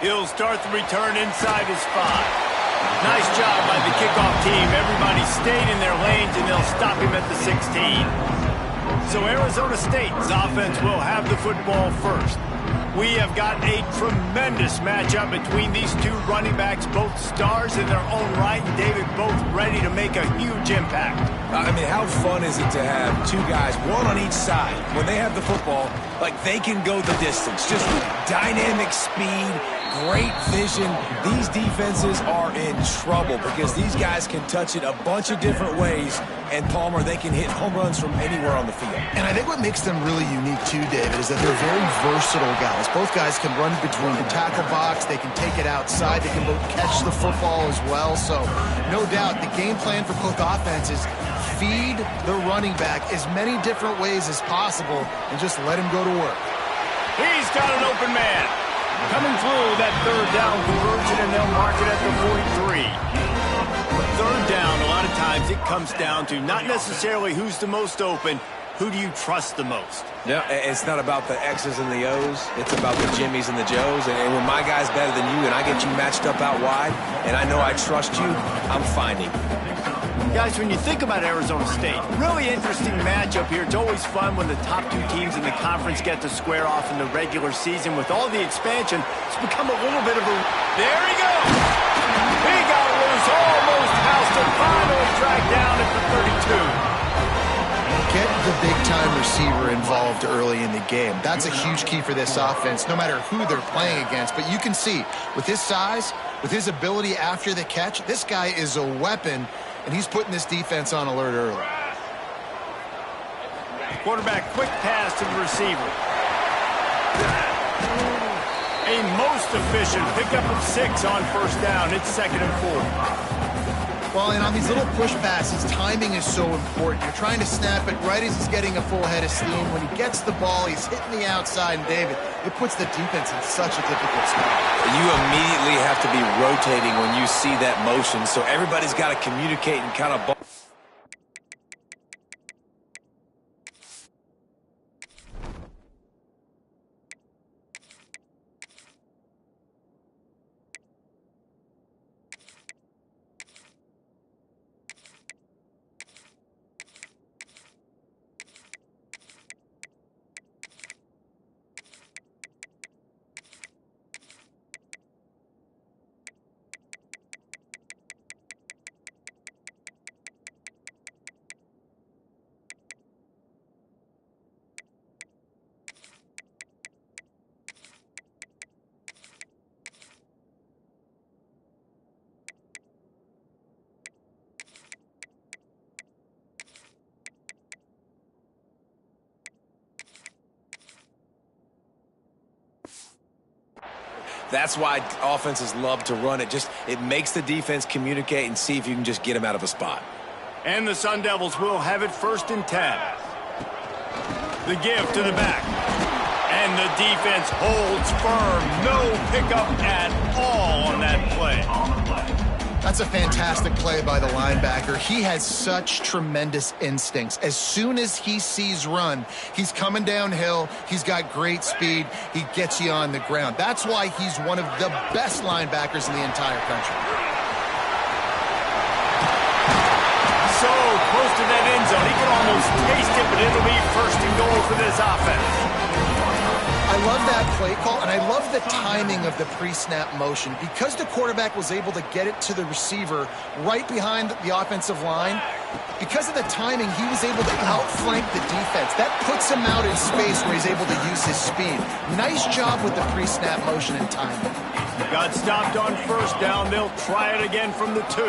He'll start the return inside his 5. Nice job by the kickoff team. Everybody stayed in their lanes, and they'll stop him at the 16. So Arizona State's offense will have the football first. We have got a tremendous matchup between these two running backs, both stars in their own right, and David, both ready to make a huge impact. I mean, how fun is it to have two guys, one on each side, when they have the football, like they can go the distance, just dynamic speed, great vision. These defenses are in trouble because these guys can touch it a bunch of different ways, and Palmer, they can hit home runs from anywhere on the field. And I think what makes them really unique too, David, is that they're very versatile guys. Both guys can run between the tackle box, they can take it outside, they can both catch the football as well. So no doubt the game plan for both offenses, feed the running back as many different ways as possible and just let him go to work. He's got an open man. Coming through that third down conversion, and they'll mark it at the 43. Third down, a lot of times it comes down to not necessarily who's the most open, who do you trust the most? Yeah, it's not about the X's and the O's. It's about the Jimmys and the Joes. And when my guy's better than you and I get you matched up out wide and I know I trust you, I'm finding. Guys, when you think about Arizona State, really interesting matchup here. It's always fun when the top two teams in the conference get to square off in the regular season. With all the expansion, it's become a little bit of a... There he goes! He got loose, almost housed him, finally dragged down at the 32. Get the big-time receiver involved early in the game. That's a huge key for this offense, no matter who they're playing against. But you can see, with his size, with his ability after the catch, this guy is a weapon, and he's putting this defense on alert early. Quarterback, quick pass to the receiver. A most efficient pickup of 6 on first down. It's 2nd and 4. Well, and on these little push passes, timing is so important. You're trying to snap it right as he's getting a full head of steam. When he gets the ball, he's hitting the outside, and David, it puts the defense in such a difficult spot. You immediately have to be rotating when you see that motion, so everybody's got to communicate and kind of... That's why offenses love to run it. It makes the defense communicate and see if you can just get them out of a spot. And the Sun Devils will have it 1st and 10. The give to the back. And the defense holds firm. No pickup at all on that play. That's a fantastic play by the linebacker. He has such tremendous instincts. As soon as he sees run, he's coming downhill. He's got great speed. He gets you on the ground. That's why he's one of the best linebackers in the entire country. So close to that end zone. He can almost taste it, but it'll be 1st and goal for this offense. I love that play call, and I love the timing of the pre-snap motion. Because the quarterback was able to get it to the receiver right behind the offensive line, because of the timing, he was able to outflank the defense. That puts him out in space where he's able to use his speed. Nice job with the pre-snap motion and timing. Got stopped on first down. They'll try it again from the 2.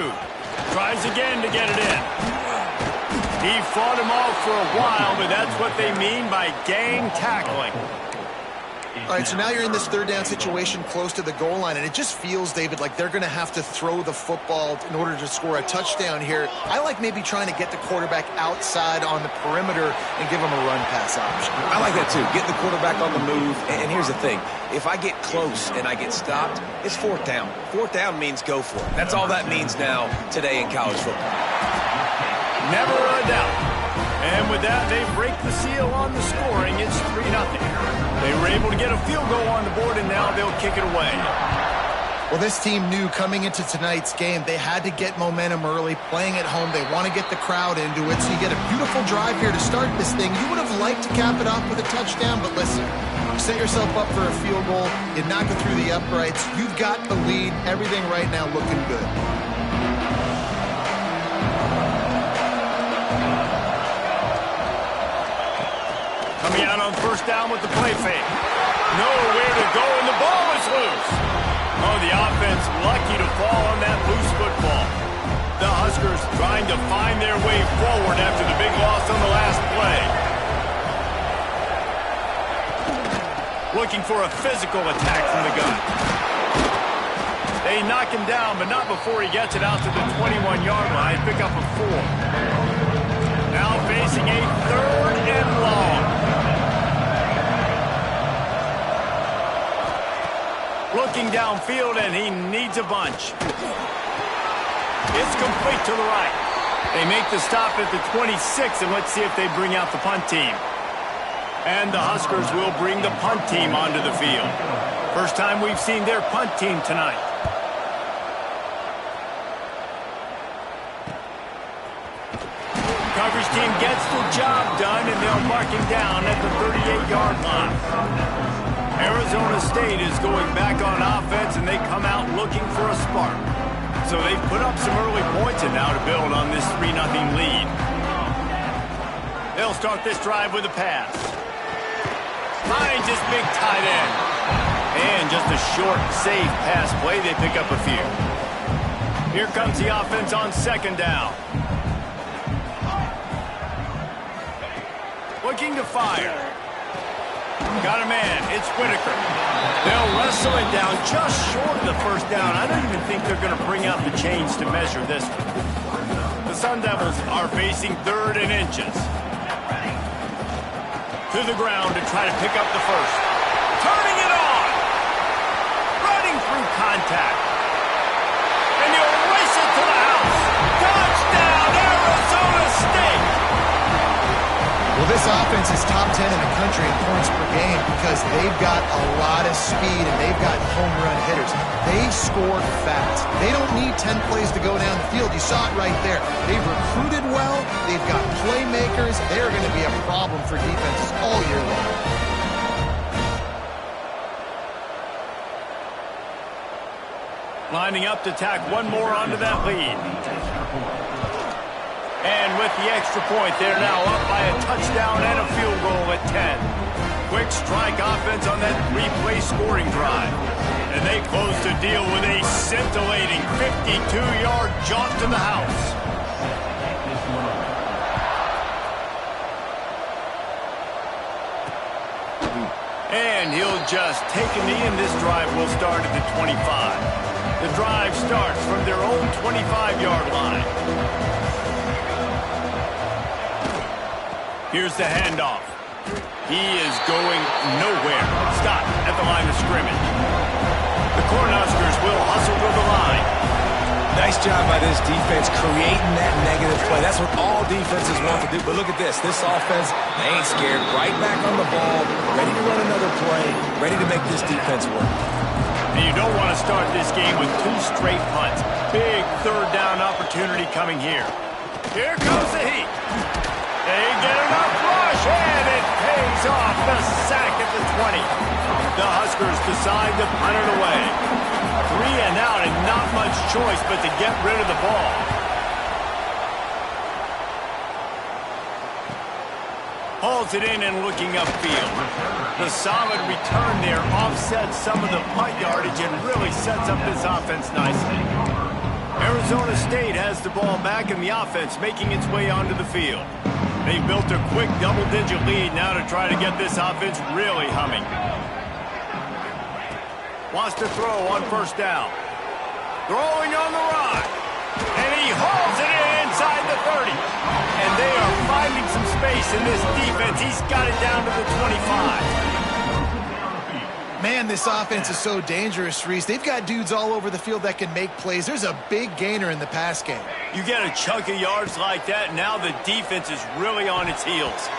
Tries again to get it in. He fought him off for a while, but that's what they mean by gang tackling. All right, so now you're in this 3rd down situation close to the goal line, and it just feels, David, like they're going to have to throw the football in order to score a touchdown here. I like maybe trying to get the quarterback outside on the perimeter and give him a run-pass option. I like that, too. Get the quarterback on the move. And here's the thing. If I get close and I get stopped, it's 4th down. 4th down means go for it. That's all that means now today in college football. Never a doubt. And with that, they break the seal on the scoring. It's 3-0. They were able to get a field goal on the board, and now they'll kick it away. Well, this team knew coming into tonight's game they had to get momentum early, playing at home. They want to get the crowd into it, so you get a beautiful drive here to start this thing. You would have liked to cap it off with a touchdown, but listen, you set yourself up for a field goal, you knock it through the uprights, you've got the lead, everything right now looking good. Coming out on first down with the play fake. Nowhere to go, and the ball is loose. Oh, the offense lucky to fall on that loose football. The Huskers trying to find their way forward after the big loss on the last play. Looking for a physical attack from the gun. They knock him down, but not before he gets it out to the 21-yard line. Pick up a 4. Now facing a 3rd and long. Looking downfield, and he needs a bunch. It's complete to the right. They make the stop at the 26, and let's see if they bring out the punt team. And the Huskers will bring the punt team onto the field. First time we've seen their punt team tonight. Coverage team gets the job done, and they'll mark him down at the 38-yard line. Arizona State is going back on offense, and they come out looking for a spark. So they've put up some early points, and now to build on this 3-0 lead. They'll start this drive with a pass. Finds his big tight end. And just a short, safe pass play. They pick up a few. Here comes the offense on second down. Looking to fire. Got a man. It's Whitaker. They'll wrestle it down just short of the first down. I don't even think they're going to bring out the chains to measure this one. The Sun Devils are facing 3rd and inches. To the ground to try to pick up the first. Turning it on. Running through contact. And he'll race it to the house. Touchdown, Arizona State. Well, this offense is top 10 in the country in points per game because they've got a lot of speed and they've got home run hitters. They score fast. They don't need 10 plays to go down the field. You saw it right there. They've recruited well. They've got playmakers. They're going to be a problem for defenses all year long. Lining up to tack one more onto that lead. And with the extra point, they're now up by a touchdown and a field goal at 10. Quick strike offense on that 3-play scoring drive. And they close the deal with a scintillating 52-yard jaunt to the house. And he'll just take a knee, and this drive will start at the 25. The drive starts from their own 25-yard line. Here's the handoff. He is going nowhere. Stop at the line of scrimmage. The Cornhuskers will hustle to the line. Nice job by this defense creating that negative play. That's what all defenses want to do. But look at this. This offense, they ain't scared. Right back on the ball, ready to run another play, ready to make this defense work. And you don't want to start this game with 2 straight punts. Big 3rd down opportunity coming here. Here comes the heat. They get enough rush, and it pays off. The sack at the 20. The Huskers decide to punt it away. 3 and out, and not much choice but to get rid of the ball. Hauls it in and looking upfield. The solid return there offsets some of the punt yardage and really sets up this offense nicely. Arizona State has the ball back, and the offense making its way onto the field. They've built a quick double-digit lead now to try to get this offense really humming. Wants to throw on first down. Throwing on the run. And he hauls it in inside the 30. And they are finding some space in this defense. He's got it down to the 25. Man, this offense is so dangerous, Reese. They've got dudes all over the field that can make plays. There's a big gainer in the pass game. You get a chunk of yards like that, now the defense is really on its heels.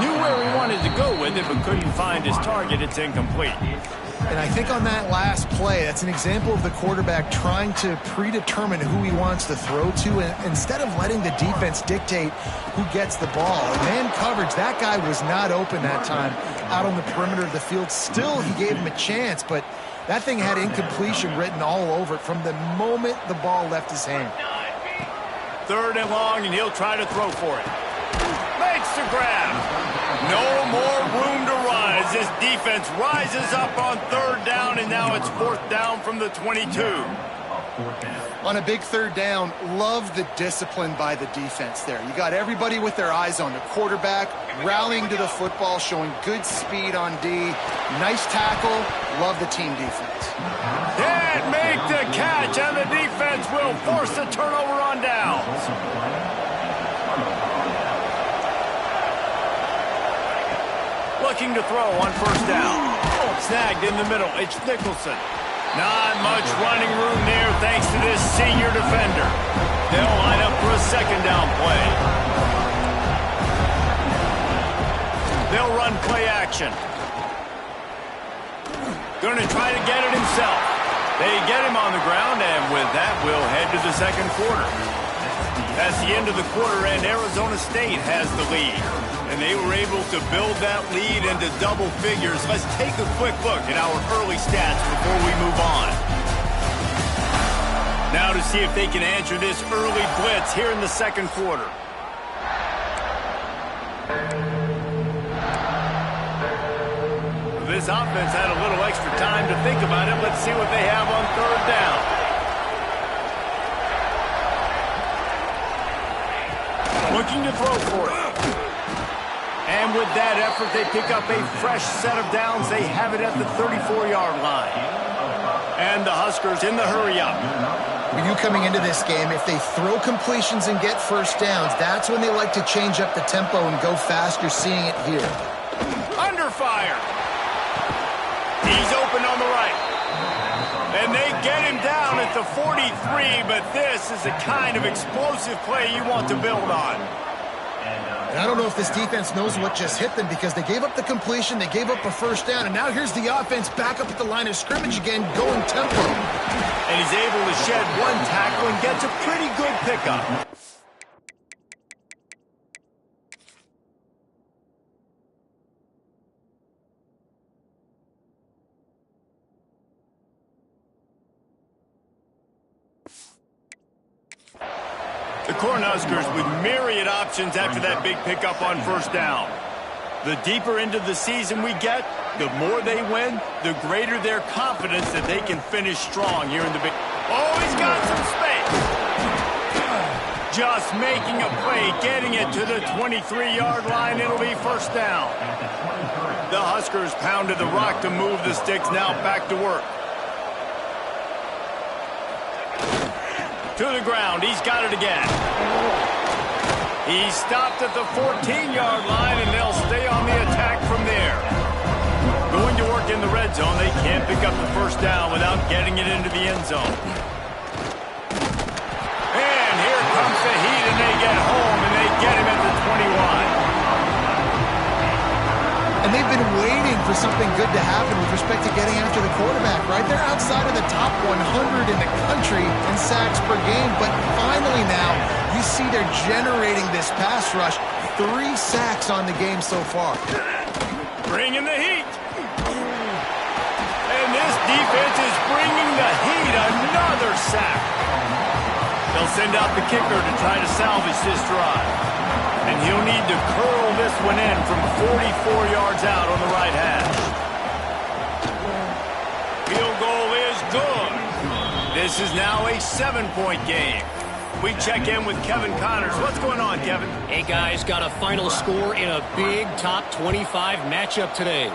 Knew where he wanted to go with it, but couldn't find his target. It's incomplete. And I think on that last play, that's an example of the quarterback trying to predetermine who he wants to throw to, and instead of letting the defense dictate who gets the ball. In man coverage, that guy was not open that time out on the perimeter of the field. Still, he gave him a chance, but that thing had incompletion written all over it from the moment the ball left his hand. 3rd and long, and he'll try to throw for it. Makes the grab. No more room to rise. This defense rises up on 3rd down, and now it's 4th down from the 22. On a big 3rd down, love the discipline by the defense there. You got everybody with their eyes on the quarterback, rallying to the football, showing good speed on D. Nice tackle. Love the team defense. Can't make the catch, and the defense will force a turnover on downs. Looking to throw on 1st down. Snagged in the middle. It's Nicholson. Not much running room there thanks to this senior defender. They'll line up for a 2nd down play. They'll run play action. Going to try to get it himself. They get him on the ground, and with that, we'll head to the 2nd quarter. That's the end of the quarter, and Arizona State has the lead. And they were able to build that lead into double figures. Let's take a quick look at our early stats before we move on. Now to see if they can answer this early blitz here in the 2nd quarter. This offense had a little extra time to think about it. Let's see what they have on 3rd down. Looking to throw for it. And with that effort, they pick up a fresh set of downs. They have it at the 34-yard line. And the Huskers in the hurry-up. When you coming into this game, if they throw completions and get 1st downs, that's when they like to change up the tempo and go fast. You're seeing it here. Under fire. He's open on the right. And they get him down at the 43, but this is the kind of explosive play you want to build on. And I don't know if this defense knows what just hit them because they gave up the completion, they gave up a 1st down, and now here's the offense back up at the line of scrimmage again, going tempo. And he's able to shed 1 tackle and gets a pretty good pickup. The Cornhuskers with myriad options after that big pickup on 1st down. The deeper into the season we get, the more they win, the greater their confidence that they can finish strong here in the big... Oh, he's got some space. Just making a play, getting it to the 23-yard line. It'll be 1st down. The Huskers pounded the rock to move the sticks. Now back to work. To the ground. He's got it again. He stopped at the 14-yard line, and they'll stay on the attack from there. Going to work in the red zone. They can't pick up the 1st down without getting it into the end zone. And here comes the heat, and they get home, and they get him at the 21. And they've been waiting for something good to happen with respect to getting after the quarterback, right? They're outside of the top 100 in the country in sacks per game, but finally now you see they're generating this pass rush. 3 sacks on the game so far. Bringing the heat. And this defense is bringing the heat. Another sack. They'll send out the kicker to try to salvage this drive. And he'll need to curl this one in from 44 yards out on the right hash. Field goal is good. This is now a 7-point game. We check in with Kevin Connors. What's going on, Kevin? Hey, guys, got a final score in a big top 25 matchup today.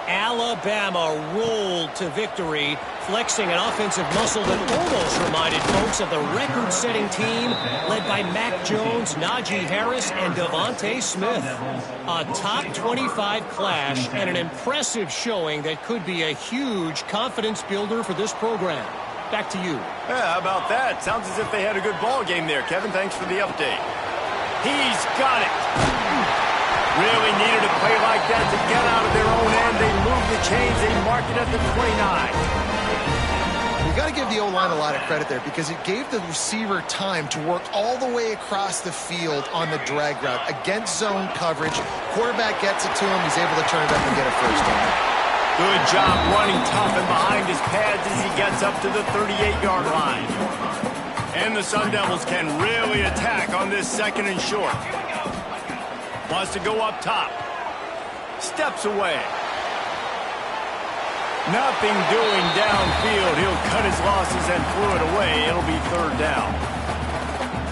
Alabama rolled to victory flexing an offensive muscle that almost reminded folks of the record-setting team led by Mac Jones, Najee Harris, and Devontae Smith. A top 25 clash and an impressive showing that could be a huge confidence builder for this program. Back to you. Yeah, how about that? Sounds as if they had a good ball game there. Kevin, thanks for the update. He's got it. Really needed a play like that to get out of their own end. They move the chains. They mark it at the 29. You got to give the O-line a lot of credit there because it gave the receiver time to work all the way across the field on the drag route against zone coverage. Quarterback gets it to him. He's able to turn it up and get a first down. Good job running tough and behind his pads as he gets up to the 38-yard line. And the Sun Devils can really attack on this second and short. Wants to go up top. Steps away. Nothing doing downfield. He'll cut his losses and throw it away. It'll be third down.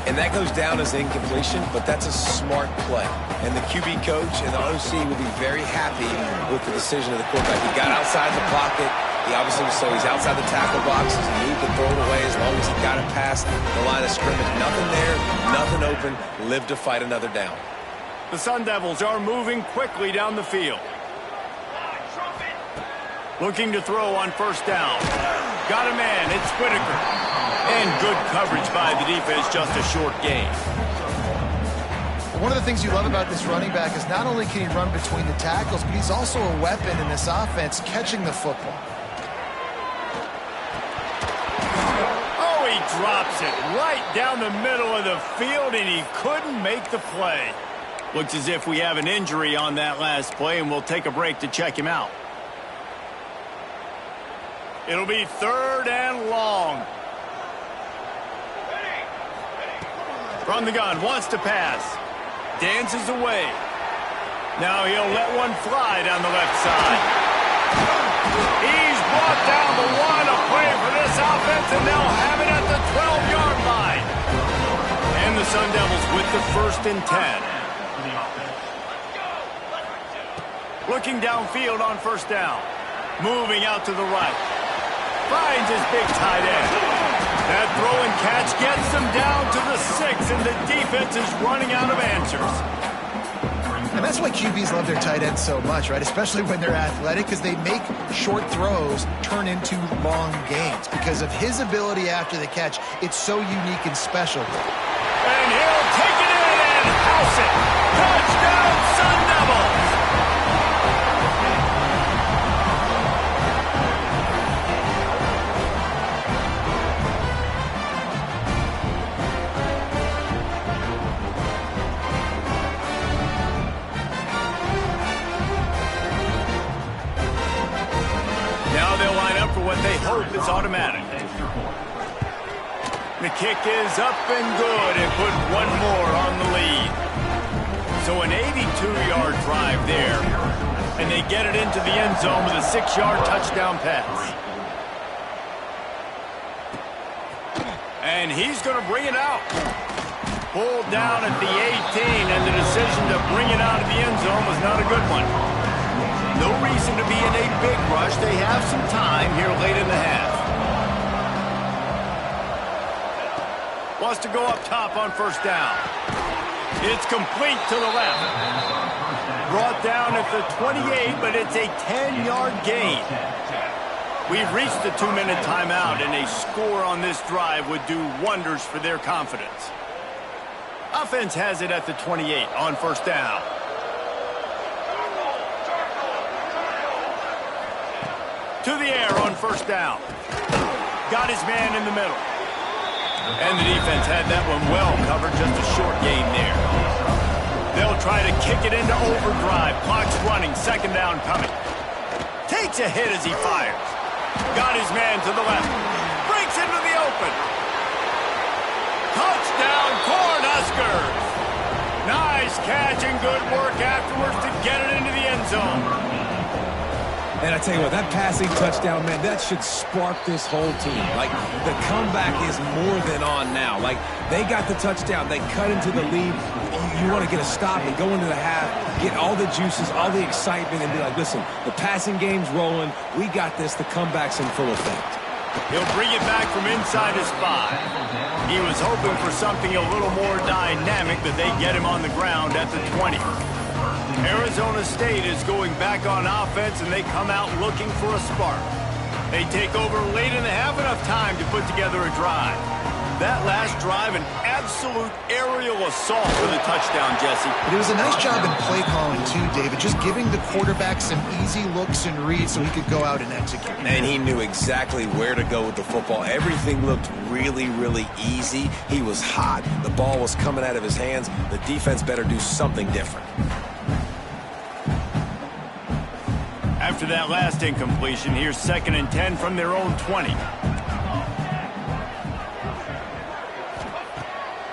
And that goes down as incompletion, but that's a smart play. And the QB coach and the OC will be very happy with the decision of the quarterback. He got outside the pocket. He obviously was so he's outside the tackle boxes. He moved to throw it away as long as he got it past the line of scrimmage. Nothing there, nothing open. Live to fight another down. The Sun Devils are moving quickly down the field. Looking to throw on first down. Got a man. It's Whitaker. And good coverage by the defense, just a short gain. One of the things you love about this running back is not only can he run between the tackles, but he's also a weapon in this offense catching the football. Oh, he drops it right down the middle of the field, and he couldn't make the play. Looks as if we have an injury on that last play, and we'll take a break to check him out. It'll be third and long. From the gun, wants to pass. Dances away. Now he'll let one fly down the left side. He's brought down the one. A play for this offense, and they'll have it at the 12-yard line. And the Sun Devils with the 1st and 10. Looking downfield on first down. Moving out to the right. Finds his big tight end. That throw and catch gets them down to the 6, and the defense is running out of answers. And that's why QBs love their tight ends so much, right? Especially when they're athletic, because they make short throws turn into long gains. Because of his ability after the catch, it's so unique and special. And he'll take it in and house it. Touchdown, Sun Devils! Now they'll line up for what they hope is automatic. The kick is up and good and put one more on the lead. So an 82-yard drive there. And they get it into the end zone with a 6-yard touchdown pass. And he's going to bring it out. Pulled down at the 18, and the decision to bring it out of the end zone was not a good one. No reason to be in a big rush. They have some time here late in the half. Wants to go up top on first down. It's complete to the left. Brought down at the 28, but it's a 10-yard gain. We've reached the 2-minute timeout, and a score on this drive would do wonders for their confidence. Offense has it at the 28 on first down. To the air on first down. Got his man in the middle. And the defense had that one well covered, just a short gain there. They'll try to kick it into overdrive. Clock's running, second down coming. Takes a hit as he fires. Got his man to the left. Breaks into the open. Touchdown, Cornhuskers. Nice catch and good work afterwards to get it into the end zone. And I tell you what, that passing touchdown, man, that should spark this whole team. Like, the comeback is more than on now. Like, they got the touchdown. They cut into the lead. You want to get a stop and go into the half, get all the juices, all the excitement, and be like, listen, the passing game's rolling. We got this. The comeback's in full effect. He'll bring it back from inside his 5. He was hoping for something a little more dynamic, but they get him on the ground at the 20. Arizona State is going back on offense, and they come out looking for a spark. They take over late in the half, enough time to put together a drive. That last drive, an absolute aerial assault for the touchdown, Jesse. But it was a nice job in play calling, too, David, just giving the quarterback some easy looks and reads so he could go out and execute. And he knew exactly where to go with the football. Everything looked really, really easy. He was hot. The ball was coming out of his hands. The defense better do something different. After that last incompletion, here's 2nd and 10 from their own 20.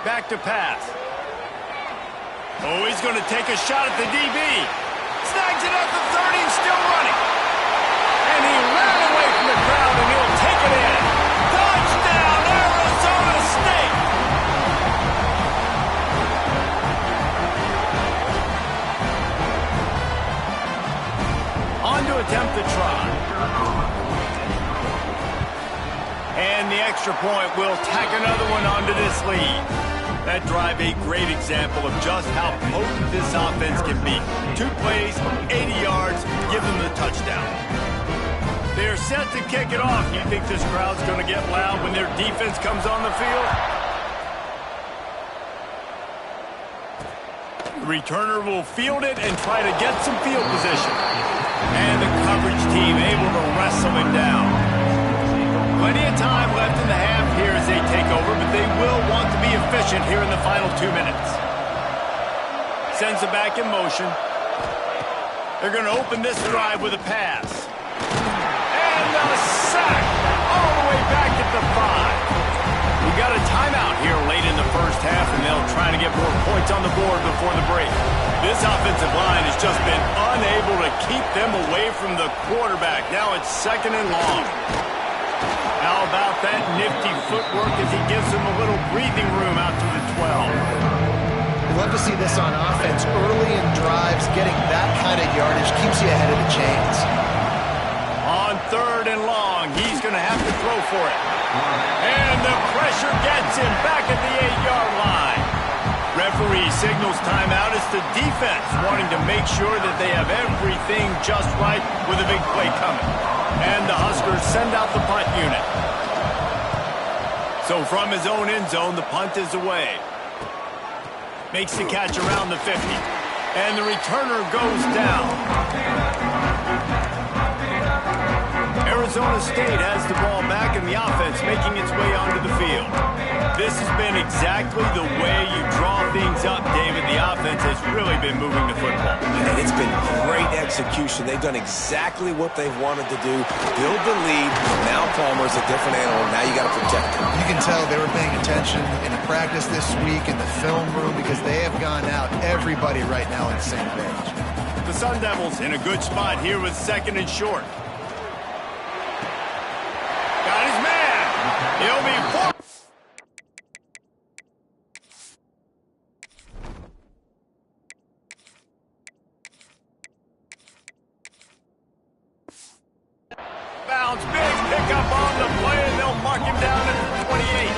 Back to pass. Oh, he's going to take a shot at the DB. Snags it at the 30 and still running. And he ran away from the crowd, and he'll take it in. Touchdown, Arizona State! On to attempt the try. And the extra point will tack another one onto this lead. That drive, a great example of just how potent this offense can be. 2 plays, 80 yards, give them the touchdown. They're set to kick it off. You think this crowd's going to get loud when their defense comes on the field? The returner will field it and try to get some field position. And the coverage team able to wrestle him down. Plenty of time left in the half here as they take over, but they will want to be efficient here in the final 2 minutes. Sends it back in motion. They're going to open this drive with a pass. And a sack all the way back at the 5. We got a timeout here late in the first half, and they'll try to get more points on the board before the break. This offensive line has just been unable to keep them away from the quarterback. Now it's 2nd and long. How about that nifty footwork as he gives him a little breathing room out to the 12. We'd love to see this on offense. Early in drives, getting that kind of yardage keeps you ahead of the chains. On 3rd and long, he's going to have to throw for it. And the pressure gets him back at the 8-yard line. Referee signals timeout as the defense wanting to make sure that they have everything just right with a big play coming. And the Huskers send out the punt unit. So from his own end zone, the punt is away. Makes the catch around the 50. And the returner goes down. Arizona State has the ball back in the offense, making its way onto the field. This has been exactly the way you draw things up, David. The offense has really been moving the football. And it's been great execution. They've done exactly what they've wanted to do. Build the lead. Now Palmer's a different animal. Now you got to protect him. You can tell they were paying attention in the practice this week in the film room because they have gone out, everybody right now on the same page. The Sun Devils in a good spot here with 2nd and short. Got his man. He'll be four. Bounce, big pickup on the play, and they'll mark him down at the 28.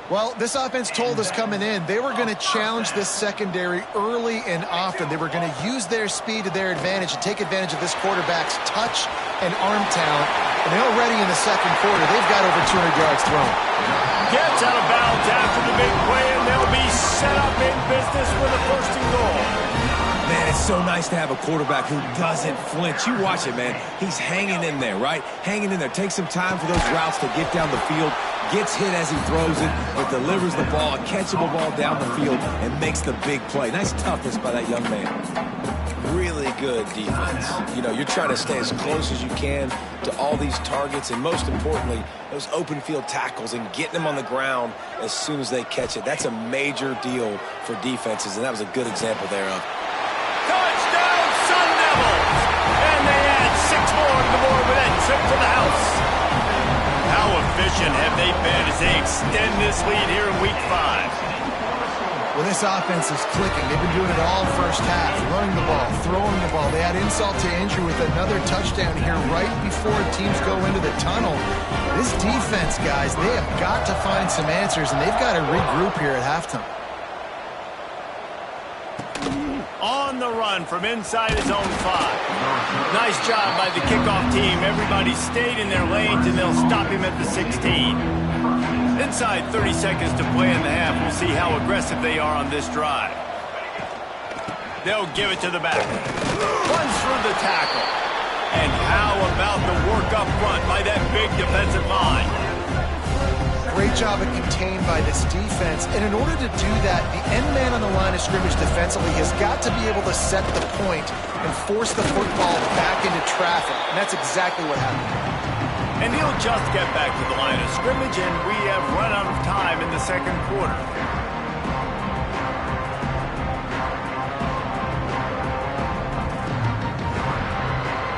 Well, this offense told us coming in they were going to challenge this secondary early and often. They were going to use their speed to their advantage and take advantage of this quarterback's touch and arm talent. And already in the 2nd quarter, they've got over 200 yards thrown. Gets out of bounds after the big play, and they'll be set up in business for the 1st and goal. Man, it's so nice to have a quarterback who doesn't flinch. You watch it, man. He's hanging in there, right? Hanging in there. Takes some time for those routes to get down the field. Gets hit as he throws it, but delivers the ball, a catchable ball down the field, and makes the big play. Nice toughness by that young man. Really good defense. You know, you're trying to stay as close as you can to all these targets, and most importantly, those open field tackles and getting them on the ground as soon as they catch it. That's a major deal for defenses, and that was a good example thereof. Touchdown, Sun Devils! And they add 6 more to the board with that trip to the house. How efficient have they been as they extend this lead here in Week 5? Well, this offense is clicking. They've been doing it all first half, running the ball, throwing the ball. They add insult to injury with another touchdown here right before teams go into the tunnel. This defense, guys, they have got to find some answers, and they've got to regroup here at halftime. On the run from inside his own 5. Nice job by the kickoff team. Everybody stayed in their lanes, and they'll stop him at the 16. Inside 30 seconds to play in the half. We'll see how aggressive they are on this drive. They'll give it to the back. Runs through the tackle. And how about the work up front by that big defensive line? Great job of contained by this defense. And in order to do that, the end man on the line of scrimmage defensively has got to be able to set the point and force the football back into traffic. And that's exactly what happened. And he'll just get back to the line of scrimmage, and we have run out of time in the second quarter.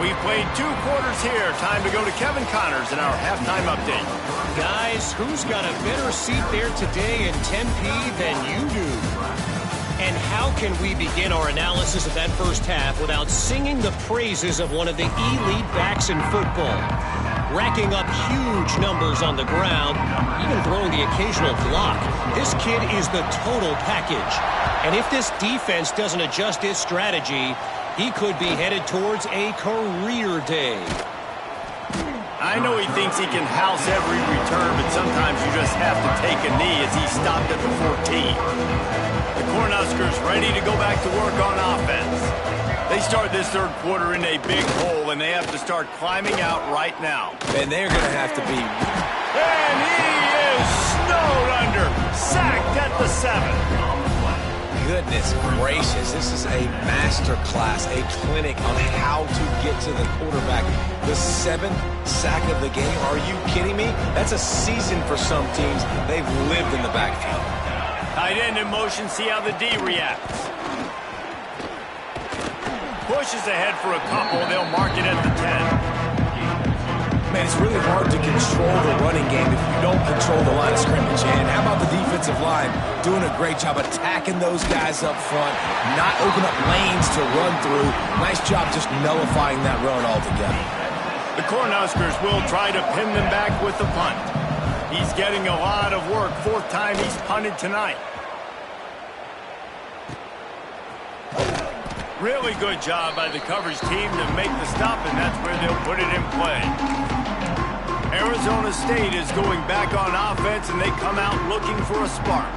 We've played 2 quarters here. Time to go to Kevin Connors in our halftime update. Guys, who's got a better seat there today in Tempe than you do? And how can we begin our analysis of that first half without singing the praises of one of the elite backs in football? Racking up huge numbers on the ground, even throwing the occasional block. This kid is the total package. And if this defense doesn't adjust its strategy, he could be headed towards a career day. I know he thinks he can house every return, but sometimes you just have to take a knee as he stopped at the 14. The Cornhuskers ready to go back to work on offense. They start this third quarter in a big hole, and they have to start climbing out right now. And they're going to have to be... And he is snowed under, sacked at the 7. Goodness gracious, this is a master class, a clinic on how to get to the quarterback. The 7th sack of the game, are you kidding me? That's a season for some teams. They've lived in the backfield. Tight end in motion, see how the D reacts. Pushes ahead for a couple, they'll mark it at the 10. Man, it's really hard to control the running game if you don't control the line of scrimmage. And how about the defensive line doing a great job attacking those guys up front, not open up lanes to run through. Nice job just nullifying that run altogether. The Cornhuskers will try to pin them back with the punt. He's getting a lot of work. 4th time he's punted tonight. Really good job by the coverage team to make the stop, and that's where they'll put it in play. Arizona State is going back on offense, and they come out looking for a spark.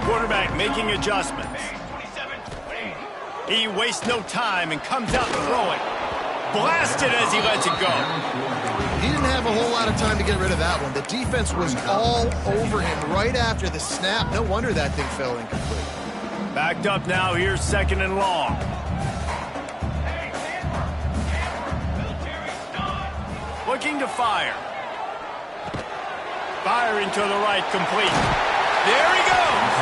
Quarterback making adjustments. He wastes no time and comes out throwing. Blasted as he lets it go. He didn't have a whole lot of time to get rid of that one. The defense was all over him right after the snap. No wonder that thing fell incomplete. Backed up now. Here's 2nd and long. Looking to fire. Firing to the right, complete. There he goes.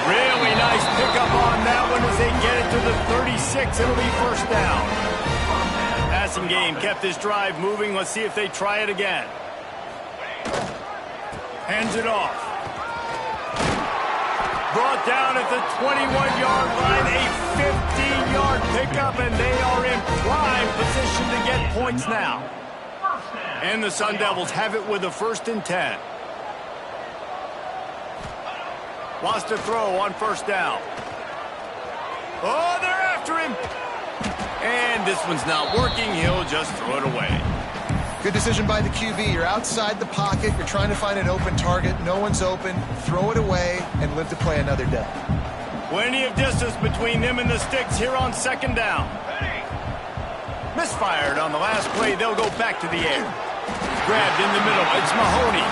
Really nice pickup on that one as they get it to the 36. It'll be 1st down. Passing game kept this drive moving. Let's see if they try it again. Hands it off. Brought down at the 21-yard line. A 15-yard pickup, and they are in prime position to get points now. And the Sun Devils have it with a 1st and 10. Wants to throw on 1st down. Oh, they're after him. And this one's not working. He'll just throw it away. Good decision by the QB. You're outside the pocket. You're trying to find an open target. No one's open. Throw it away and live to play another day. Plenty of distance between them and the sticks here on 2nd down. Misfired on the last play. They'll go back to the air. Grabbed in the middle. It's Mahoney.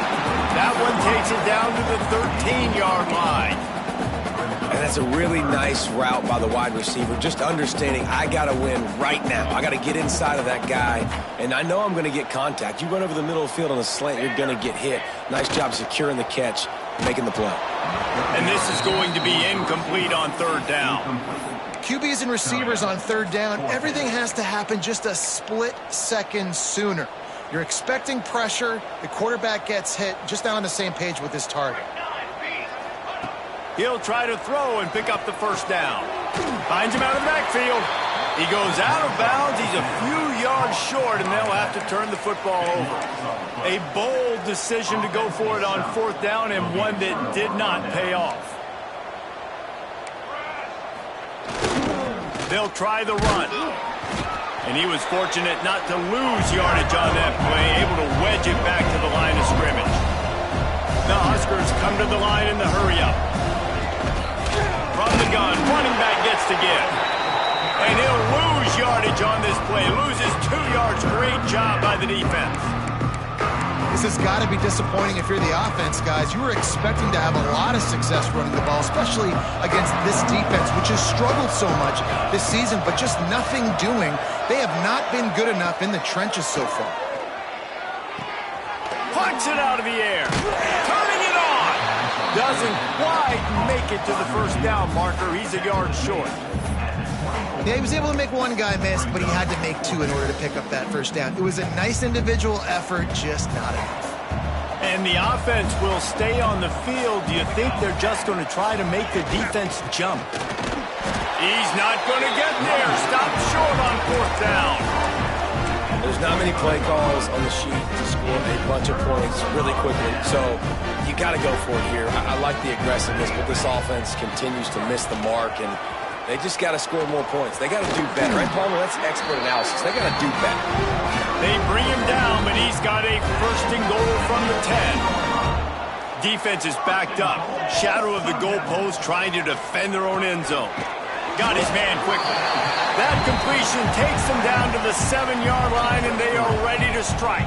That one takes it down to the 13-yard line. And that's a really nice route by the wide receiver, just understanding I got to win right now. I got to get inside of that guy, and I know I'm going to get contact. You run over the middle of the field on a slant, you're going to get hit. Nice job securing the catch, making the play. And this is going to be incomplete on 3rd down. QBs and receivers on 3rd down, everything has to happen just a split second sooner. You're expecting pressure. The quarterback gets hit, just not on the same page with his target. He'll try to throw and pick up the first down. Finds him out of the backfield. He goes out of bounds. He's a few yards short, and they'll have to turn the football over. A bold decision to go for it on fourth down, and one that did not pay off. They'll try the run. And he was fortunate not to lose yardage on that play, able to wedge it back to the line of scrimmage. The Huskers come to the line in the hurry-up. From the gun, running back gets to give. And he'll lose yardage on this play. Loses 2 yards. Great job by the defense. This has got to be disappointing if you're the offense, guys. You were expecting to have a lot of success running the ball, especially against this defense, which has struggled so much this season, but just nothing doing. They have not been good enough in the trenches so far. Punch it out of the air. Turning it on. Doesn't quite make it to the first down marker. He's a yard short. Yeah, he was able to make one guy miss, but he had to make 2 in order to pick up that first down. It was a nice individual effort, just not enough. And the offense will stay on the field. Do you think they're just going to try to make the defense jump? He's not going to get there. Stop short on fourth down. There's not many play calls on the sheet to score a bunch of points really quickly, so you got to go for it here. I like the aggressiveness, but this offense continues to miss the mark, and they just got to score more points. They got to do better. Right, Palmer? That's expert analysis. They got to do better. They bring him down, but he's got a first and goal from the 10. Defense is backed up. Shadow of the goalpost trying to defend their own end zone. Got his man quickly. That completion takes them down to the 7-yard line, and they are ready to strike.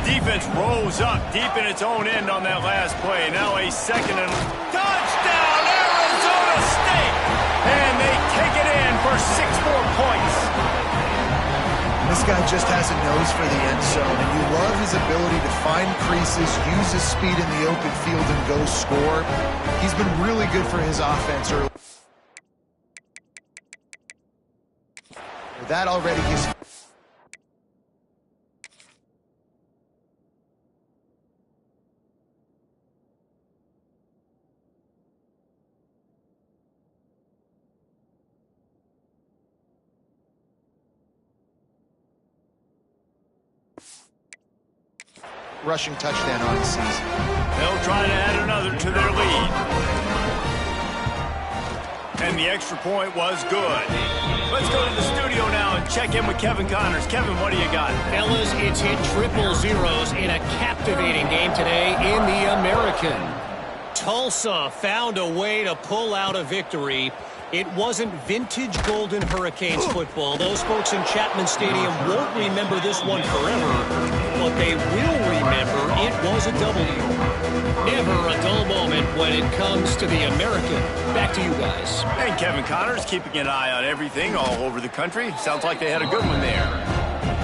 Defense rose up deep in its own end on that last play. Now a second and touchdown, Arizona State! And they take it in for 6 more points. This guy just has a nose for the end zone, and you love his ability to find creases, use his speed in the open field, and go score. He's been really good for his offense early. That already gives... rushing touchdown on the season. They'll try to add another to their lead. And the extra point was good. Let's go to the studio now and check in with Kevin Connors. Kevin, what do you got? Fellas, it's hit triple zeros in a captivating game today in the American. Tulsa found a way to pull out a victory. It wasn't vintage Golden Hurricanes football. Those folks in Chapman Stadium won't remember this one forever, but they will remember it was a W. Never a dull moment when it comes to the American. Back to you guys. And Kevin Connors keeping an eye on everything all over the country. Sounds like they had a good one there.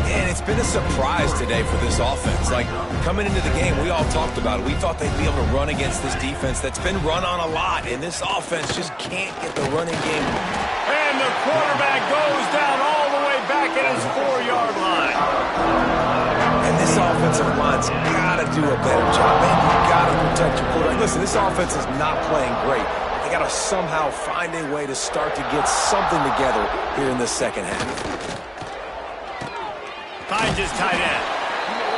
And it's been a surprise today for this offense. Like, coming into the game, we all talked about it. We thought they'd be able to run against this defense that's been run on a lot, and this offense just can't get the running game. And the quarterback goes down all the way back at his 4-yard line. And this offensive line's got to do a better job. Man, you got to protect your quarterback. Listen, this offense is not playing great. They got to somehow find a way to start to get something together here in the second half. Finds his tight end.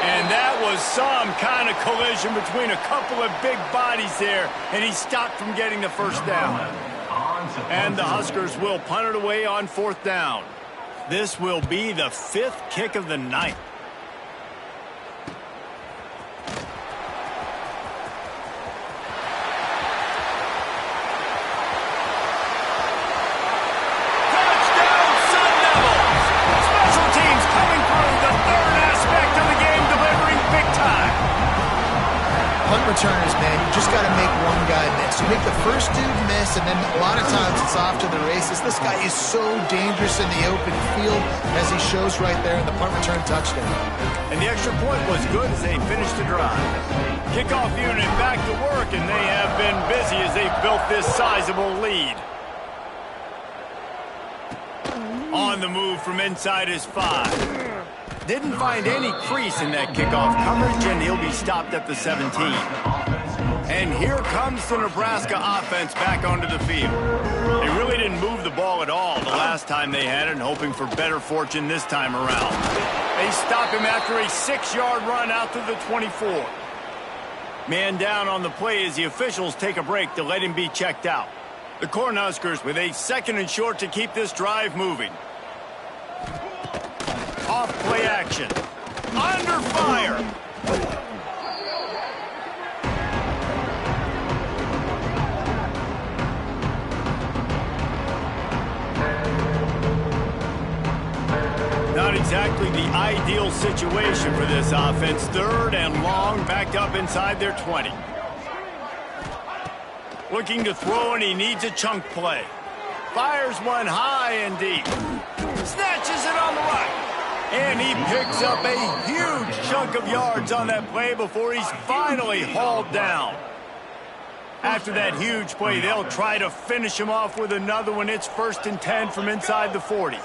And that was some kind of collision between a couple of big bodies there, and he stopped from getting the first down. And the Huskers will punt it away on fourth down. This will be the 5th kick of the night. Returners, man, you just got to make one guy miss. You make the first dude miss, and then a lot of times it's off to the races. This guy is so dangerous in the open field, as he shows right there in the punt return touchdown. And the extra point was good as they finished the drive. Kickoff unit back to work, and they have been busy as they've built this sizable lead. On the move from inside his 5. Didn't find any crease in that kickoff coverage, and he'll be stopped at the 17. And here comes the Nebraska offense back onto the field. They really didn't move the ball at all the last time they had it, and hoping for better fortune this time around. They stop him after a 6-yard run out to the 24. Man down on the play as the officials take a break to let him be checked out. The Cornhuskers with a 2nd and short to keep this drive moving. Off play action. Under fire. Not exactly the ideal situation for this offense. 3rd and long, backed up inside their 20. Looking to throw, and he needs a chunk play. Fires one high and deep. Snatches it on the right. And he picks up a huge chunk of yards on that play before he's finally hauled down. After that huge play, they'll try to finish him off with another one. It's 1st and 10 from inside the 40.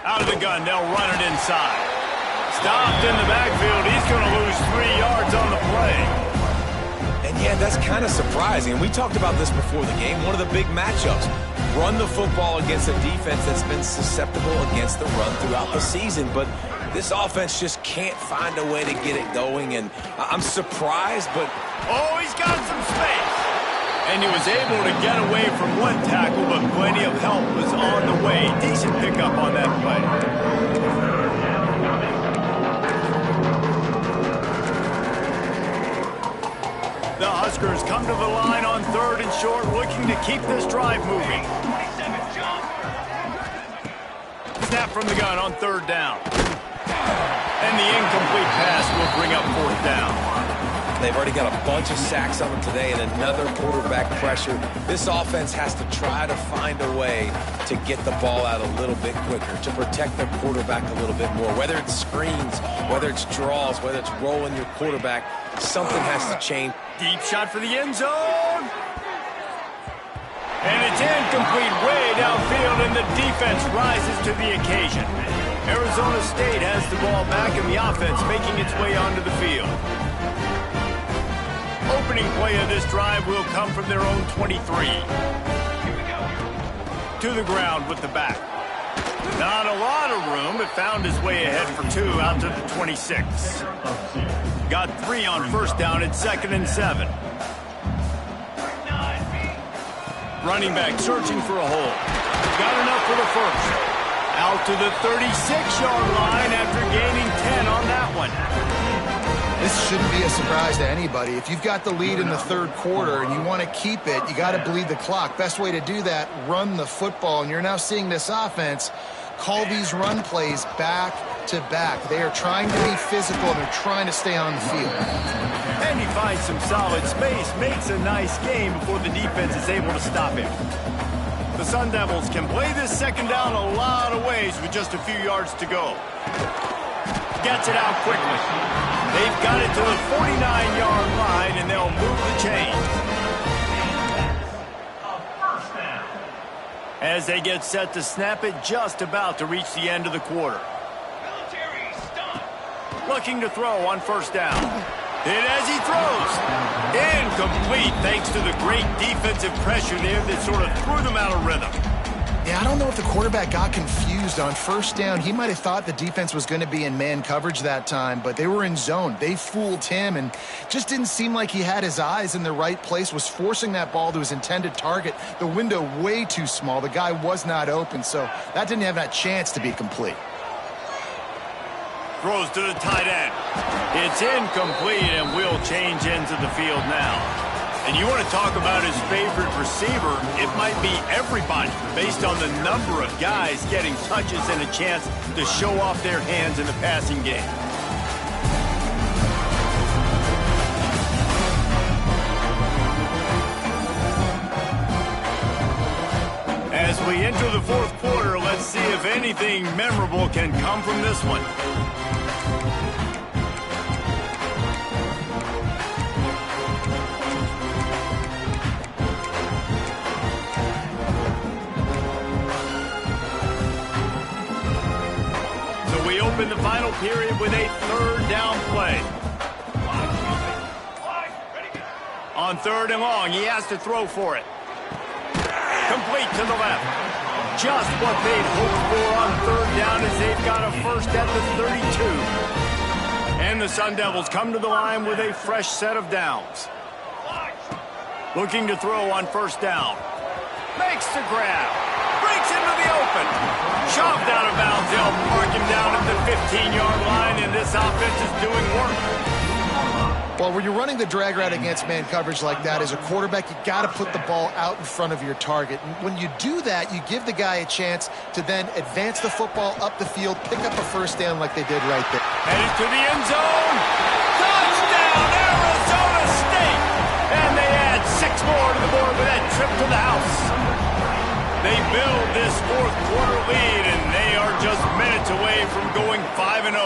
Out of the gun, they'll run it inside. Stopped in the backfield. He's going to lose 3 yards on the play. And yeah, that's kind of surprising. We talked about this before the game. One of the big matchups. Run the football against a defense that's been susceptible against the run throughout the season. But this offense just can't find a way to get it going. And I'm surprised, but... Oh, he's got some space. And he was able to get away from one tackle, but plenty of help was on the way. Decent pickup on that play. The Huskers come to the line on 3rd and short, looking to keep this drive moving. Snap from the gun on 3rd down. And the incomplete pass will bring up 4th down. They've already got a bunch of sacks on them today and another quarterback pressure. This offense has to try to find a way to get the ball out a little bit quicker, to protect their quarterback a little bit more. Whether it's screens, whether it's draws, whether it's rolling your quarterback, something has to change. Deep shot for the end zone. And it's incomplete way downfield, and the defense rises to the occasion. Arizona State has the ball back, and the offense making its way onto the field. Opening play of this drive will come from their own 23. To the ground with the back. Not a lot of room, but found his way ahead for 2 out to the 26. Got 3 on 1st down at 2nd and 7. Running back searching for a hole. Got enough for the 1st. Out to the 36-yard line after gaining 10 on that one. This shouldn't be a surprise to anybody. If you've got the lead in the 3rd quarter and you want to keep it, you got to bleed the clock. Best way to do that, run the football. And you're now seeing this offense call these run plays back to back. They are trying to be physical, and they're trying to stay on the field. And he finds some solid space, makes a nice game before the defense is able to stop him. The Sun Devils can play this 2nd down a lot of ways with just a few yards to go. Gets it out quickly. They've got it to the 49-yard line, and they'll move the chains. As they get set to snap it, just about to reach the end of the quarter. Looking to throw on 1st down. And as he throws, incomplete thanks to the great defensive pressure there that sort of threw them out of rhythm. Yeah, I don't know if the quarterback got confused on 1st down. He might have thought the defense was going to be in man coverage that time, but they were in zone. They fooled him, and just didn't seem like he had his eyes in the right place, was forcing that ball to his intended target. The window way too small. The guy was not open, so that didn't have that chance to be complete. Throws to the tight end. It's incomplete, and will change ends of the field now. And you want to talk about his favorite receiver, it might be everybody based on the number of guys getting touches and a chance to show off their hands in the passing game. As we enter the 4th quarter, let's see if anything memorable can come from this one. in the final period with a third down play. On 3rd and long, he has to throw for it. Complete to the left. Just what they'd hoped for on 3rd down as they've got a first at the 32. And the Sun Devils come to the line with a fresh set of downs. Looking to throw on 1st down. Makes the grab. Breaks into the open. Shoved out of bounds. They'll park him down at the 15-yard line, and this offense is doing work. Well, when you're running the drag route against man coverage like that, as a quarterback, you got to put the ball out in front of your target. And when you do that, you give the guy a chance to then advance the football up the field, pick up a first down like they did right there. Headed to the end zone. Touchdown, Arizona State! And they add 6 more to the board with that trip to the house. They build this 4th quarter lead, and they are just minutes away from going 5-0.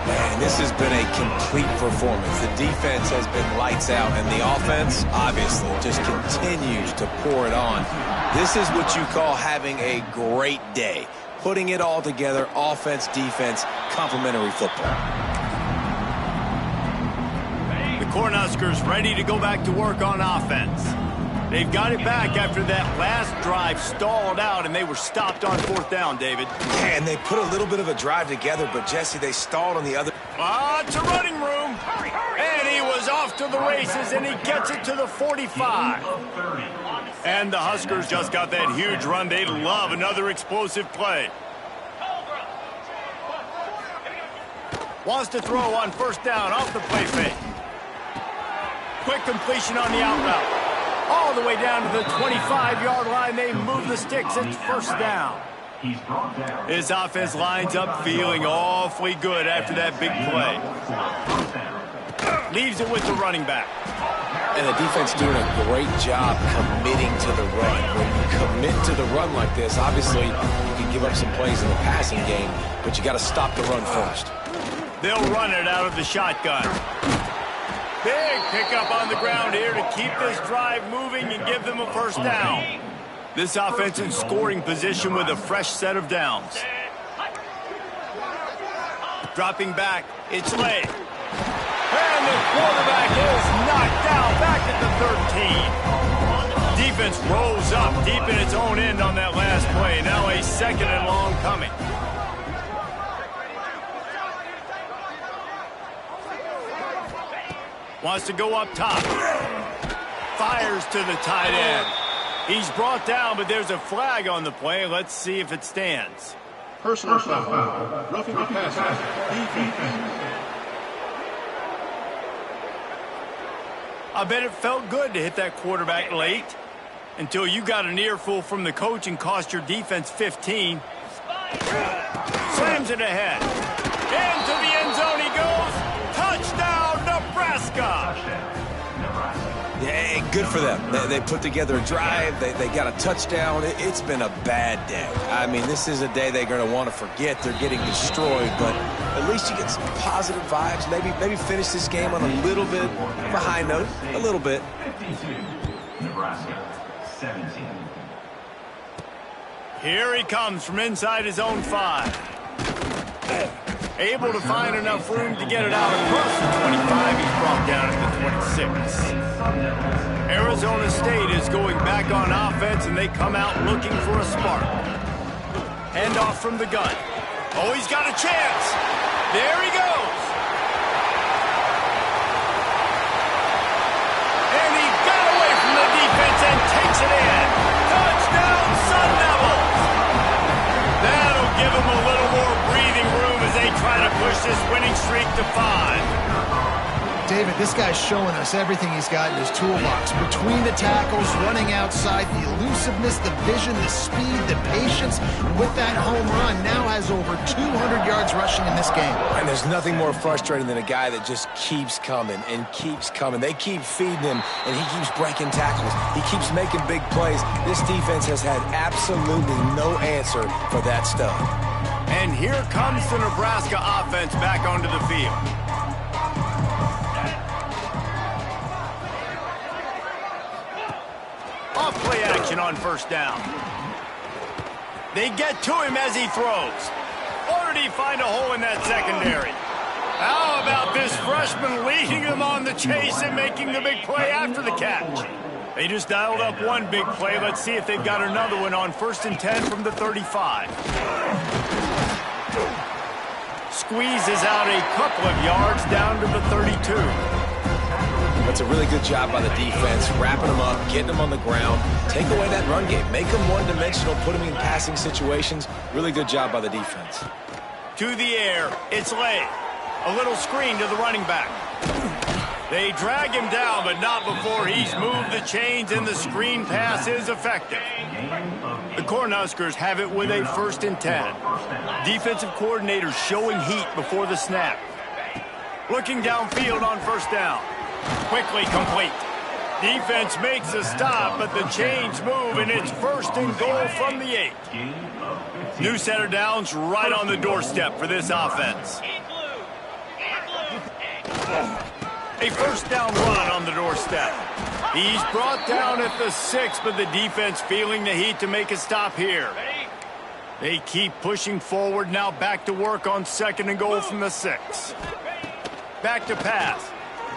Man, this has been a complete performance. The defense has been lights out, and the offense, obviously, just continues to pour it on. This is what you call having a great day. Putting it all together, offense, defense, complementary football. The Cornhuskers ready to go back to work on offense. They've got it back after that last drive stalled out, and they were stopped on 4th down, David. Yeah, and they put a little bit of a drive together, but, Jesse, they stalled on the other. It's a running room. And he was off to the races, and he gets it to the 45. And the Huskers just got that huge run. They love another explosive play. Wants to throw on 1st down off the play fake. Quick completion on the out route. All the way down to the 25-yard line. They move the sticks. It's 1st down. His offense lines up feeling awfully good after that big play. Leaves it with the running back. And the defense doing a great job committing to the run. When you commit to the run like this, obviously you can give up some plays in the passing game, but you got to stop the run first. They'll run it out of the shotgun. Big pickup on the ground here to keep this drive moving and give them a 1st down. This offense in scoring position with a fresh set of downs. Dropping back, it's late. And the quarterback is knocked down back at the 13. Defense rolls up deep in its own end on that last play. Now a 2nd and long coming. Wants to go up top. Fires to the tight end. He's brought down, but there's a flag on the play. Let's see if it stands. Personal foul. Roughing the passer. I bet it felt good to hit that quarterback late until you got an earful from the coach and cost your defense 15. Slams it ahead. Into the end zone he goes. Touchdown, Nebraska. Yeah, good for them. They put together a drive. They got a touchdown. It's been a bad day. I mean, this is a day they're going to want to forget. They're getting destroyed, but at least you get some positive vibes. Maybe finish this game on a little bit of a high note. A little bit. 52, Nebraska, 17. Here he comes from inside his own 5. Able to find enough room to get it out across the 25. He's brought down at the 26. Arizona State is going back on offense, and they come out looking for a spark. Handoff from the gun. Oh, he's got a chance. There he goes. And he got away from the defense and takes it in. Touchdown, Sun Devils. That'll give him a little more breathing room as they try to push this winning streak to 5. David, this guy's showing us everything he's got in his toolbox. Between the tackles, running outside, the elusiveness, the vision, the speed, the patience. And with that home run, now has over 200 yards rushing in this game. And there's nothing more frustrating than a guy that just keeps coming and keeps coming. They keep feeding him, and he keeps breaking tackles. He keeps making big plays. This defense has had absolutely no answer for that stuff. And here comes the Nebraska offense back onto the field. Off-play action on 1st down. They get to him as he throws. Already he find a hole in that secondary? How about this freshman leading them on the chase and making the big play after the catch? They just dialed up one big play. Let's see if they've got another one on 1st and 10 from the 35. Squeezes out a couple of yards down to the 32. That's a really good job by the defense, wrapping them up, getting them on the ground, take away that run game, make them one-dimensional, put them in passing situations. Really good job by the defense. To the air, it's Lay. A little screen to the running back. They drag him down, but not before he's moved the chains, and the screen pass is effective. The Cornhuskers have it with a 1st and 10. Defensive coordinator showing heat before the snap. Looking downfield on 1st down. Quickly complete. Defense makes a stop, but the chains move, and it's 1st and goal from the 8. New set of downs right on the doorstep for this offense. A 1st down run on the doorstep. He's brought down at the 6, but the defense feeling the heat to make a stop here. They keep pushing forward, now back to work on 2nd and goal from the 6. Back to pass.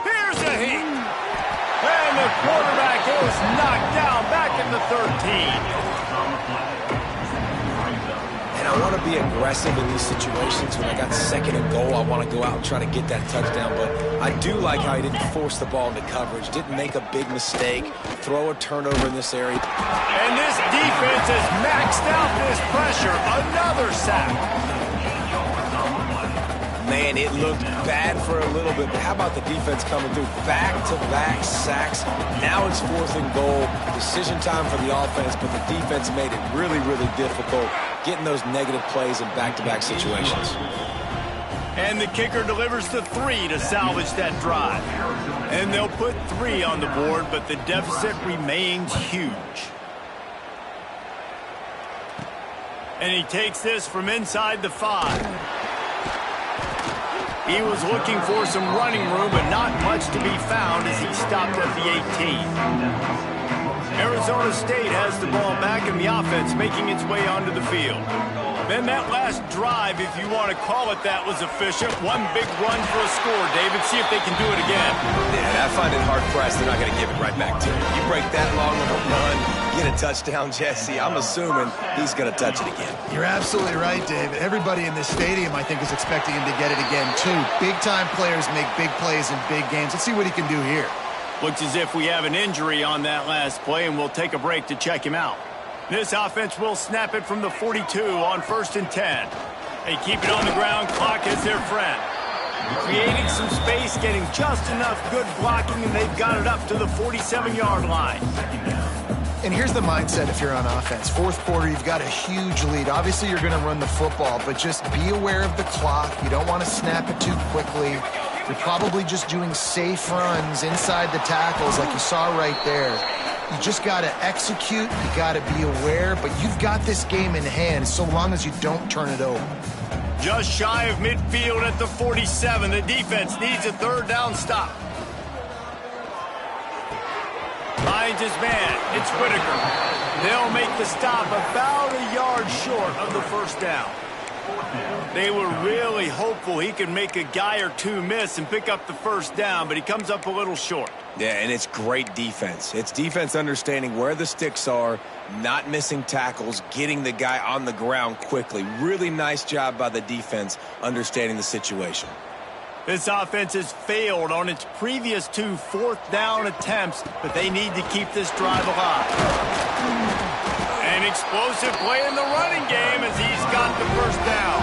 Here's a heat. And the quarterback is knocked down back at the 13. And I want to be aggressive in these situations. When I got 2nd and goal, I want to go out and try to get that touchdown. But I do like how he didn't force the ball into coverage, didn't make a big mistake, throw a turnover in this area. And this defense has maxed out this pressure. Another sack. Man, it looked bad for a little bit, but how about the defense coming through? Back-to-back sacks. Now it's 4th and goal. Decision time for the offense, but the defense made it really, really difficult getting those negative plays in back-to-back situations. And the kicker delivers the 3 to salvage that drive. And they'll put 3 on the board, but the deficit remains huge. And he takes this from inside the 5. He was looking for some running room, but not much to be found as he stopped at the 18. Arizona State has the ball back and the offense making its way onto the field. Then that last drive, if you want to call it that, was efficient. One big run for a score, David. See if they can do it again. Yeah, I find it hard-pressed. They're not going to give it right back to him. You break that long of a run, get a touchdown, Jesse. I'm assuming he's going to touch it again. You're absolutely right, David. Everybody in this stadium, I think, is expecting him to get it again, too. Big-time players make big plays in big games. Let's see what he can do here. Looks as if we have an injury on that last play, and we'll take a break to check him out. This offense will snap it from the 42 on 1st and 10. They keep it on the ground. Clock is their friend. Creating some space, getting just enough good blocking, and they've got it up to the 47-yard line. And here's the mindset if you're on offense. 4th quarter, you've got a huge lead. Obviously, you're going to run the football, but just be aware of the clock. You don't want to snap it too quickly. You're probably just doing safe runs inside the tackles like you saw right there. You just got to execute. You got to be aware, but you've got this game in hand so long as you don't turn it over. Just shy of midfield at the 47. The defense needs a 3rd down stop. Finds his man. It's Whitaker. They'll make the stop about a yard short of the 1st down. They were really hopeful he could make a guy or two miss and pick up the 1st down, but he comes up a little short. Yeah, and it's great defense. It's defense understanding where the sticks are, not missing tackles, getting the guy on the ground quickly. Really nice job by the defense understanding the situation. This offense has failed on its previous 2 4th down attempts, but they need to keep this drive alive. An explosive play in the running game as he's got the 1st down.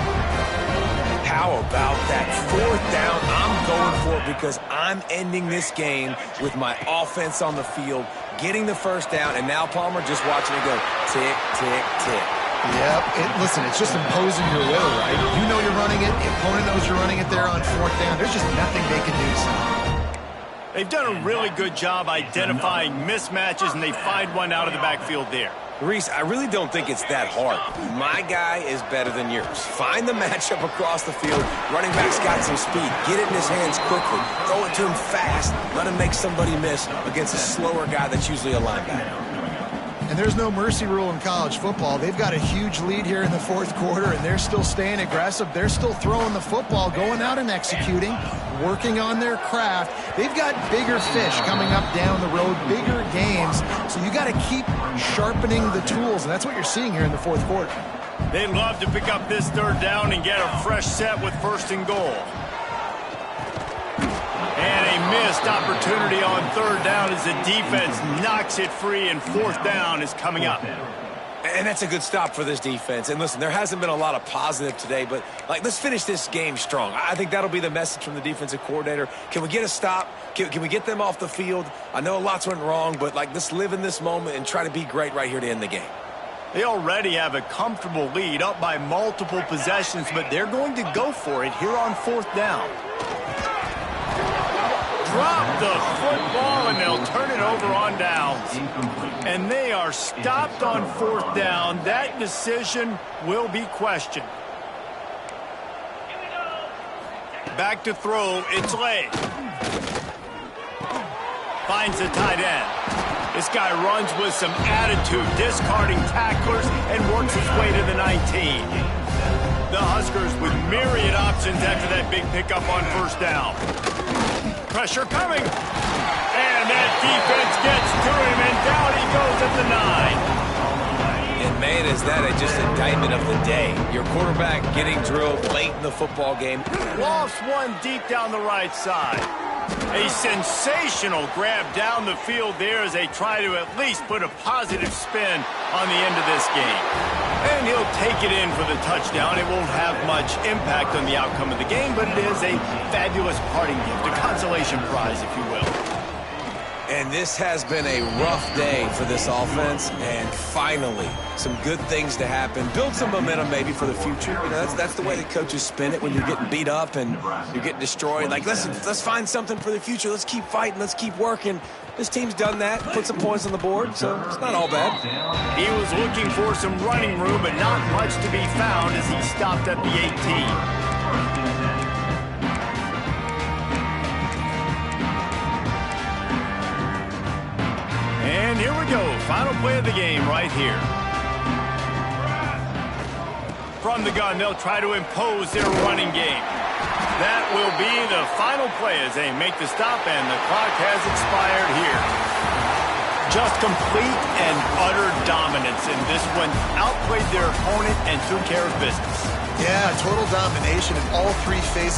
How about that 4th down? I'm going for it because I'm ending this game with my offense on the field, getting the 1st down, and now Palmer just watching it go tick, tick, tick. Yep. Listen, it's just imposing your will, right? You know you're running it. The opponent knows you're running it there on 4th down. There's just nothing they can do to stop. They've done a really good job identifying mismatches, and they find one out of the backfield there. Reese, I really don't think it's that hard. My guy is better than yours. Find the matchup across the field. Running back's got some speed. Get it in his hands quickly. Throw it to him fast. Let him make somebody miss against a slower guy that's usually a linebacker. And there's no mercy rule in college football. They've got a huge lead here in the fourth quarter, and they're still staying aggressive. They're still throwing the football, going out and executing, working on their craft. They've got bigger fish coming up down the road, bigger games. So you got to keep sharpening the tools, and that's what you're seeing here in the fourth quarter. They'd love to pick up this third down and get a fresh set with first and goal. And a missed opportunity on third down as the defense knocks it free, and fourth down is coming up. And that's a good stop for this defense. And listen, there hasn't been a lot of positive today, but let's finish this game strong. I think that'll be the message from the defensive coordinator. Can we get a stop? Can we get them off the field? I know lots went wrong, but let's live in this moment and try to be great right here to end the game. They already have a comfortable lead, up by multiple possessions, but they're going to go for it here on fourth down. Drop the football, and they'll turn it over on downs. And they are stopped on fourth down. That decision will be questioned. Back to throw, it's Lay. Finds the tight end. This guy runs with some attitude, discarding tacklers, and works his way to the 19. The Huskers with myriad options after that big pickup on first down. Pressure coming. And that defense gets to him, and down he goes at the 9. And man, is that just an indictment of the day. Your quarterback getting drilled late in the football game. Lost one deep down the right side. A sensational grab down the field there as they try to at least put a positive spin on the end of this game. And he'll take it in for the touchdown. It won't have much impact on the outcome of the game, but it is a fabulous parting gift, a consolation prize, if you will. And this has been a rough day for this offense, and finally, some good things to happen. Build some momentum maybe for the future. You know, that's the way the coaches spin it when you're getting beat up and you're getting destroyed. Listen, let's find something for the future. Let's keep fighting. Let's keep working. This team's done that, put some points on the board, so it's not all bad. He was looking for some running room, but not much to be found as he stopped at the 18. And here we go, final play of the game right here. From the gun, they'll try to impose their running game. That will be the final play as they make the stop, and the clock has expired here. Just complete and utter dominance in this one. Outplayed their opponent and took care of business. Yeah, total domination in all three phases